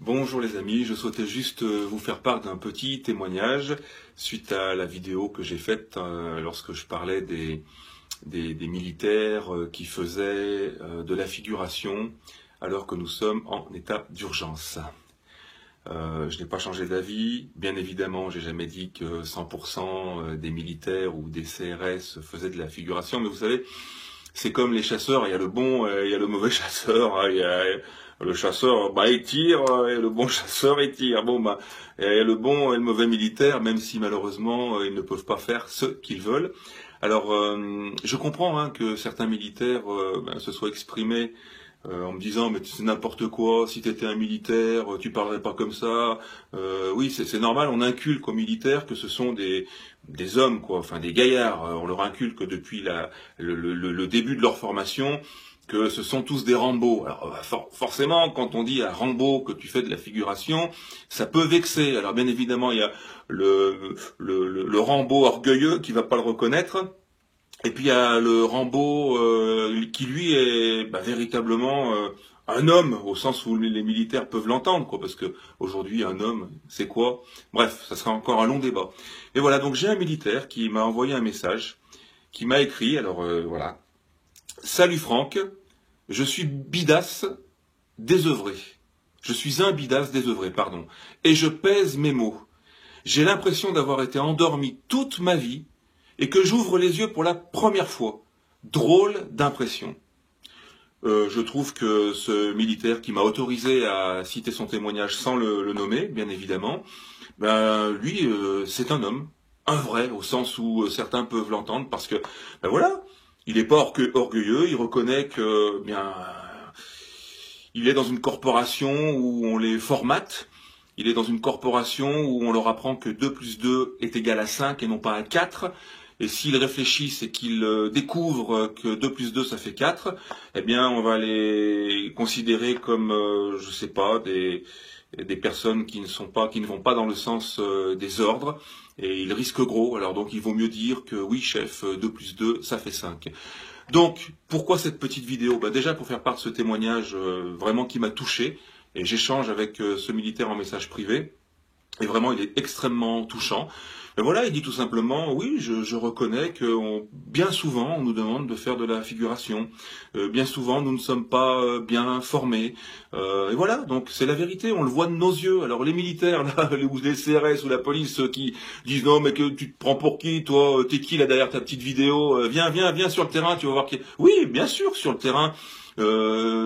Bonjour les amis, je souhaitais juste vous faire part d'un petit témoignage suite à la vidéo que j'ai faite lorsque je parlais des militaires qui faisaient de la figuration alors que nous sommes en état d'urgence. Je n'ai pas changé d'avis, bien évidemment j'ai jamais dit que 100% des militaires ou des CRS faisaient de la figuration, mais vous savez, c'est comme les chasseurs, il y a le bon et il y a le mauvais chasseur, il y a le chasseur, il tire, et le bon chasseur, il tire. Il y a le bon et le mauvais militaire, même si malheureusement, ils ne peuvent pas faire ce qu'ils veulent. Alors, je comprends que certains militaires se soient exprimés en me disant mais c'est n'importe quoi, si tu étais un militaire, tu parlerais pas comme ça. Oui, c'est normal, on inculque aux militaires que ce sont des hommes, quoi, enfin des gaillards. On leur inculque depuis le début de leur formation que ce sont tous des Rambo. Alors forcément, quand on dit à Rambo que tu fais de la figuration, ça peut vexer. Alors bien évidemment, il y a le Rambo orgueilleux qui va pas le reconnaître. Et puis il y a le Rambo qui lui est véritablement un homme, au sens où les militaires peuvent l'entendre, quoi, parce que aujourd'hui un homme, c'est quoi? Bref, ça sera encore un long débat. Et voilà, donc j'ai un militaire qui m'a envoyé un message, qui m'a écrit, alors voilà. Salut Franck, je suis bidasse désœuvré. Je suis un bidasse désœuvré, pardon. Et je pèse mes mots. J'ai l'impression d'avoir été endormi toute ma vie et que j'ouvre les yeux pour la première fois. Drôle d'impression. Je trouve que ce militaire qui m'a autorisé à citer son témoignage sans le nommer, bien évidemment, lui, c'est un homme, un vrai, au sens où certains peuvent l'entendre, parce que, voilà, il n'est pas orgueilleux, il reconnaît que, il est dans une corporation où on les formate, il est dans une corporation où on leur apprend que 2 plus 2 est égal à 5 et non pas à 4, et s'ils réfléchissent et qu'ils découvrent que 2 plus 2 ça fait 4, eh bien on va les considérer comme, je sais pas, des personnes qui ne vont pas dans le sens des ordres, et ils risquent gros. Alors donc il vaut mieux dire que oui chef, 2 plus 2 ça fait 5. Donc pourquoi cette petite vidéo? Déjà pour faire part de ce témoignage vraiment qui m'a touché, et j'échange avec ce militaire en message privé, et vraiment il est extrêmement touchant. Mais voilà, il dit tout simplement, oui, je reconnais que bien souvent, on nous demande de faire de la figuration. Bien souvent, nous ne sommes pas bien formés. Et voilà, donc c'est la vérité, on le voit de nos yeux. Alors les militaires, là, ou les CRS ou la police qui disent, non, mais que tu te prends pour qui, toi, t'es qui là derrière ta petite vidéo, viens sur le terrain, tu vas voir qui... Oui, bien sûr, sur le terrain.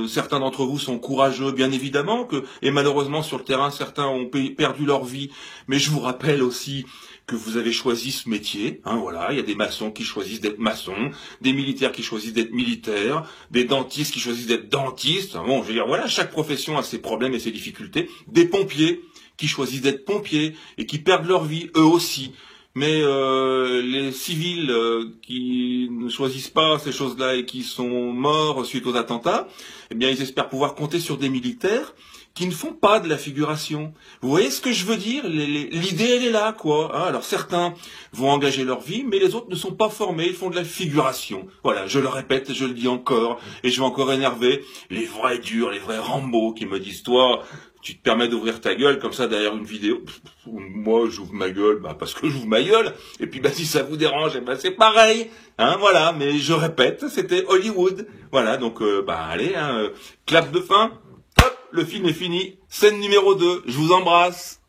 Certains d'entre vous sont courageux, bien évidemment, et malheureusement sur le terrain, certains ont perdu leur vie. Mais je vous rappelle aussi que vous avez choisi ce métier, voilà, il y a des maçons qui choisissent d'être maçons, des militaires qui choisissent d'être militaires, des dentistes qui choisissent d'être dentistes. Bon, je veux dire, voilà, chaque profession a ses problèmes et ses difficultés. Des pompiers qui choisissent d'être pompiers et qui perdent leur vie, eux aussi. Mais les civils qui ne choisissent pas ces choses-là et qui sont morts suite aux attentats, eh bien, ils espèrent pouvoir compter sur des militaires qui ne font pas de la figuration. Vous voyez ce que je veux dire? L'idée, elle est là, quoi. Alors certains vont engager leur vie, mais les autres ne sont pas formés, ils font de la figuration. Voilà, je le répète, je le dis encore, et je vais encore énerver les vrais durs, les vrais Rambo qui me disent, toi, tu te permets d'ouvrir ta gueule comme ça derrière une vidéo. Moi, j'ouvre ma gueule, parce que j'ouvre ma gueule. Et puis, si ça vous dérange, c'est pareil. Voilà. Mais je répète, c'était Hollywood. Voilà. Donc, allez, clap de fin. Hop, le film est fini. Scène numéro 2. Je vous embrasse.